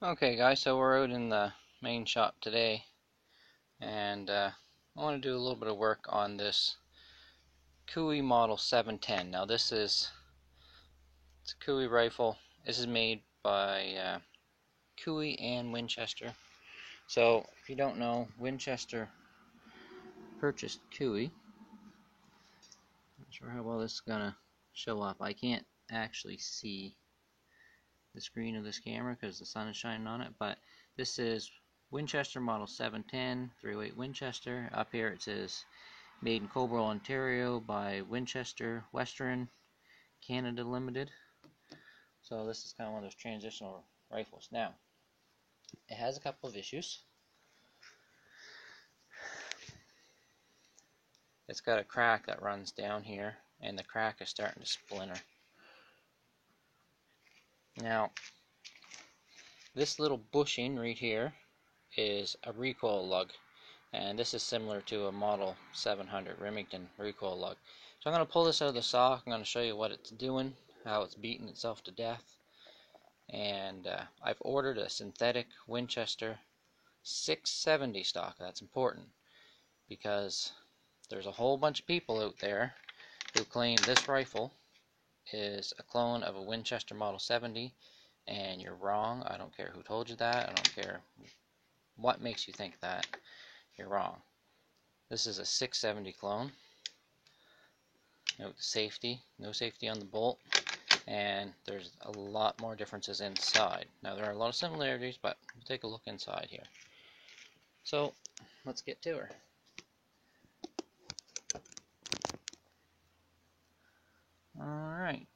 Okay guys, so we're out in the main shop today, and I want to do a little bit of work on this Cooey model 710. Now it's a Cooey rifle. This is made by Cooey and Winchester. So if you don't know, Winchester purchased Cooey. Not sure how well this is gonna show up. I can't actually see the screen of this camera because the sun is shining on it, but this is Winchester model 710 308 Winchester. Up here it says made in Cobra, Ontario by Winchester Western Canada Limited. So this is kind of one of those transitional rifles. Now it has a couple of issues. It's got a crack that runs down here, and the crack is starting to splinter. Now this little bushing right here is a recoil lug, and this is similar to a model 700 Remington recoil lug. So I'm going to pull this out of the sock. I'm going to show you what it's doing, how it's beating itself to death. And I've ordered a synthetic Winchester 670 stock. That's important because there's a whole bunch of people out there who claim this rifle is a clone of a Winchester Model 70, and you're wrong. I don't care who told you that. I don't care what makes you think that. You're wrong. This is a 670 clone. Note the safety. No safety on the bolt. And there's a lot more differences inside. Now there are a lot of similarities, but we'll take a look inside here. So let's get to her. Alright.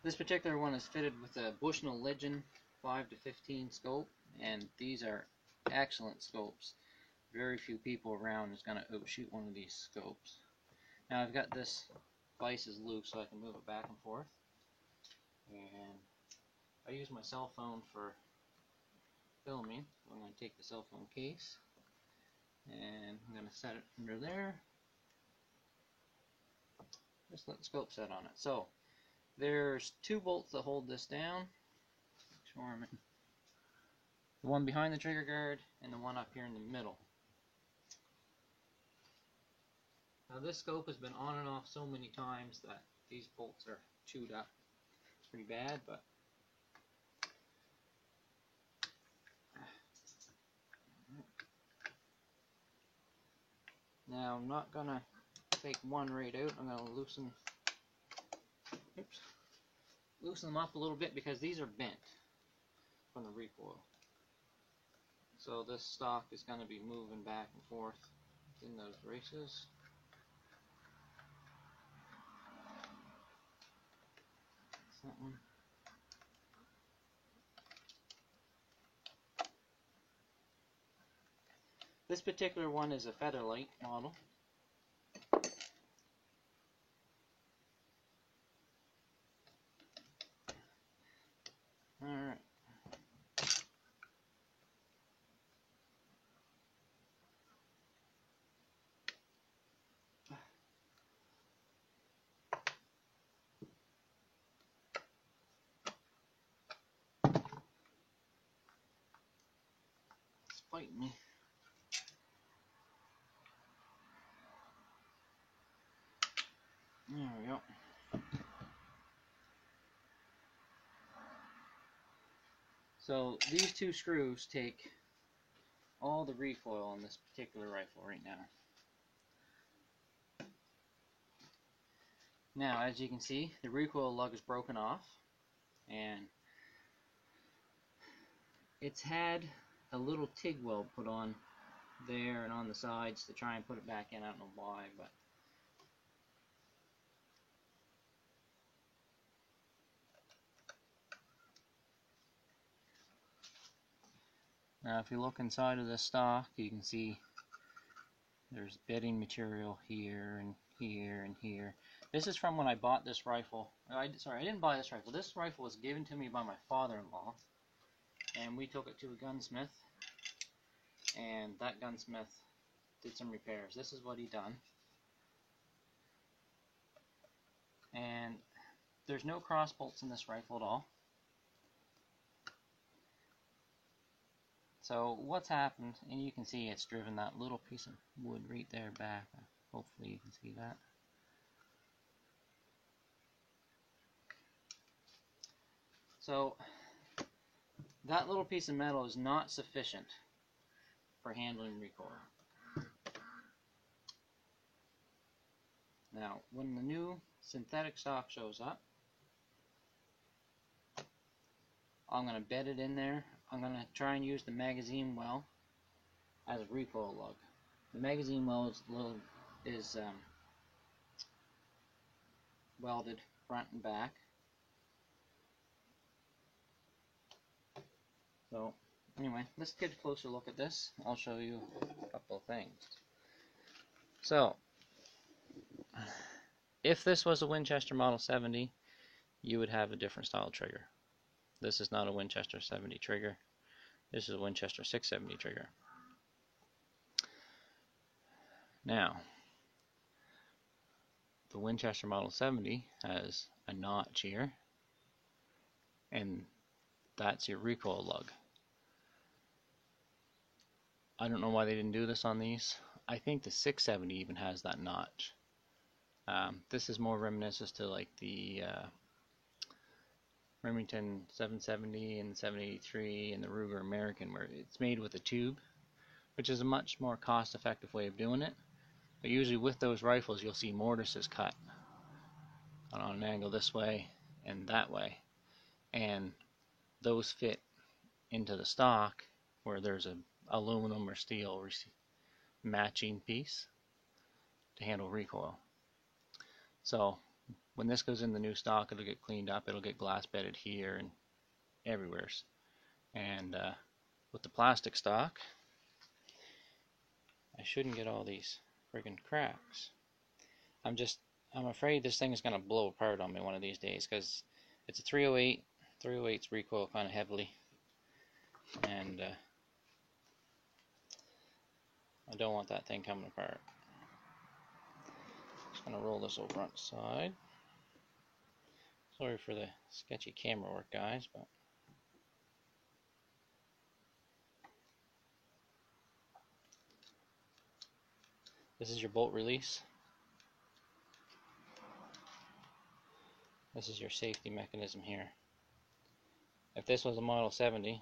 This particular one is fitted with a Bushnell Legend 5 to 15 scope, and these are excellent scopes. Very few people around is going to outshoot one of these scopes. Now I've got this vise is loose so I can move it back and forth, and I use my cell phone for filming. So I'm going to take the cell phone case and I'm going to set it under there. Just let the scope set on it. So there's two bolts that hold this down. The one behind the trigger guard and the one up here in the middle. Now this scope has been on and off so many times that these bolts are chewed up. It's pretty bad, but now I'm not gonna take one right out. I'm gonna loosen them up a little bit because these are bent from the recoil. So this stock is going to be moving back and forth in those races. That's that one. This particular one is a Featherlight model. Alright. It's fighting me. There we go. So these two screws take all the recoil on this particular rifle right now. Now, as you can see, the recoil lug is broken off, and it's had a little TIG weld put on there and on the sides to try and put it back in. I don't know why, but now if you look inside of the stock, you can see there's bedding material here and here and here. This is from when I bought this rifle. Sorry, I didn't buy this rifle. This rifle was given to me by my father-in-law, and we took it to a gunsmith, and that gunsmith did some repairs. This is what he done. And there's no cross bolts in this rifle at all. So what's happened, and you can see it's driven that little piece of wood right there back. Hopefully you can see that. So that little piece of metal is not sufficient for handling recoil. Now, when the new synthetic stock shows up, I'm going to bed it in there. I'm going to try and use the magazine well as a recoil lug. The magazine well is welded front and back. So anyway, let's get a closer look at this. I'll show you a couple of things. So if this was a Winchester Model 70, you would have a different style trigger. This is not a Winchester 70 trigger. This is a Winchester 670 trigger. Now, the Winchester Model 70 has a notch here, and that's your recoil lug. I don't know why they didn't do this on these. I think the 670 even has that notch. This is more reminiscent to like the Remington 770 and 783 and the Ruger American, where it's made with a tube, which is a much more cost-effective way of doing it. But usually with those rifles, you'll see mortises cut on an angle this way and that way, and those fit into the stock where there's a aluminum or steel matching piece to handle recoil. So when this goes in the new stock, it'll get cleaned up, it'll get glass bedded here and everywhere. And with the plastic stock, I shouldn't get all these friggin' cracks. I'm afraid this thing is going to blow apart on me one of these days, because it's a 308. 308s recoil kind of heavily, and I don't want that thing coming apart. Just going to roll this over on the side. Sorry for the sketchy camera work, guys, but this is your bolt release. This is your safety mechanism here. If this was a Model 70,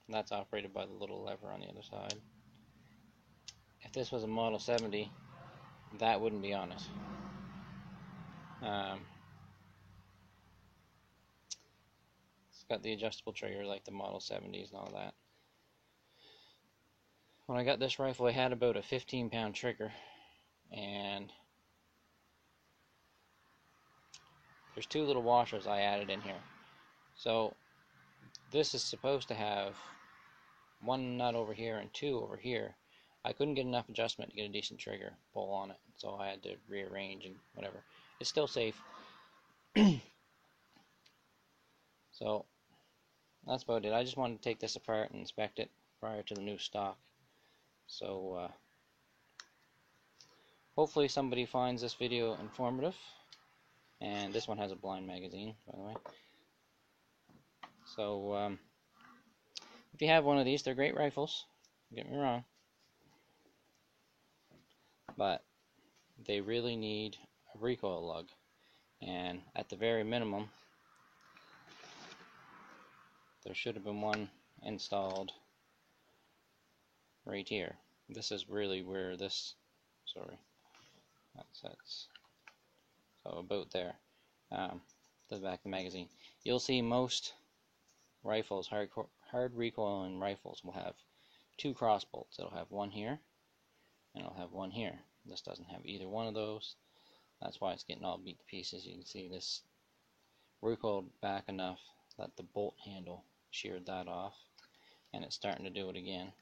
that's operated by the little lever on the other side. If this was a Model 70, that wouldn't be on it. It's got the adjustable trigger like the Model 70s and all that. When I got this rifle, I had about a 15-pound trigger, and there's two little washers I added in here. So this is supposed to have one nut over here and two over here. I couldn't get enough adjustment to get a decent trigger pull on it, so I had to rearrange and whatever. It's still safe. So that's about it. I just wanted to take this apart and inspect it prior to the new stock. So hopefully somebody finds this video informative. And this one has a blind magazine, by the way. So if you have one of these, they're great rifles, don't get me wrong, but they really need a recoil lug, and at the very minimum there should have been one installed right here. This is really where this, sorry, that's so about there, the back of the magazine. You'll see most rifles, hard recoiling rifles, will have two cross bolts. It'll have one here and it'll have one here. This doesn't have either one of those. That's why it's getting all beat to pieces. You can see this recoiled back enough that the bolt handle sheared that off, and it's starting to do it again.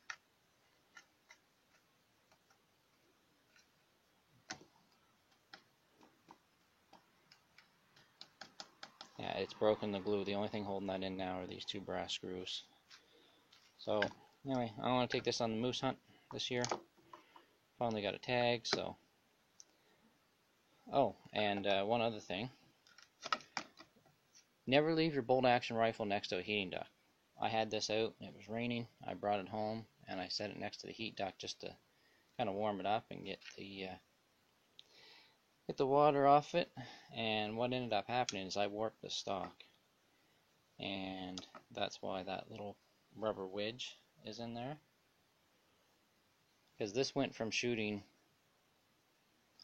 Yeah, it's broken the glue. The only thing holding that in now are these two brass screws. So anyway, I want to take this on the moose hunt this year. Finally got a tag, so. Oh, and one other thing. Never leave your bolt action rifle next to a heating duct. I had this out and it was raining. I brought it home and I set it next to the heat duct just to kind of warm it up and get the water off it. And what ended up happening is I warped the stock, and that's why that little rubber wedge is in there, because this went from shooting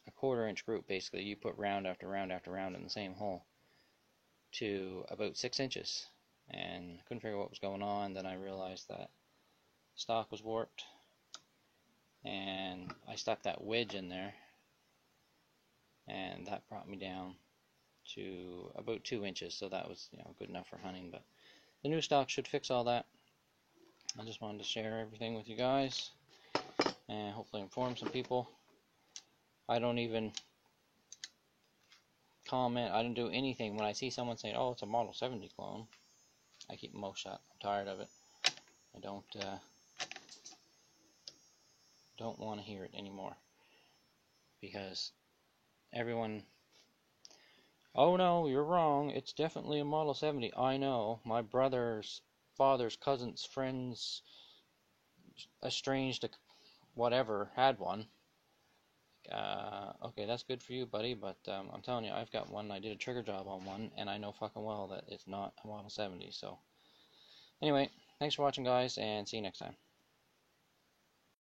a 1/4 inch group, basically you put round after round after round in the same hole, to about 6 inches, and couldn't figure out what was going on. Then I realized that stock was warped, and I stuck that wedge in there, and that brought me down to about 2 inches, so that was, you know, good enough for hunting. But the new stock should fix all that. I just wanted to share everything with you guys and hopefully inform some people. I don't even comment, I don't do anything. When I see someone saying, oh, it's a Model 70 clone, I keep my mouth shut. I'm tired of it. I don't want to hear it anymore, because everyone, oh no, you're wrong, it's definitely a Model 70. I know, my brother's father's cousin's friend's estranged whatever had one. Okay, that's good for you, buddy, but I'm telling you, I've got one. I did a trigger job on one, and I know fucking well that it's not a Model 70. So anyway, thanks for watching, guys, and see you next time.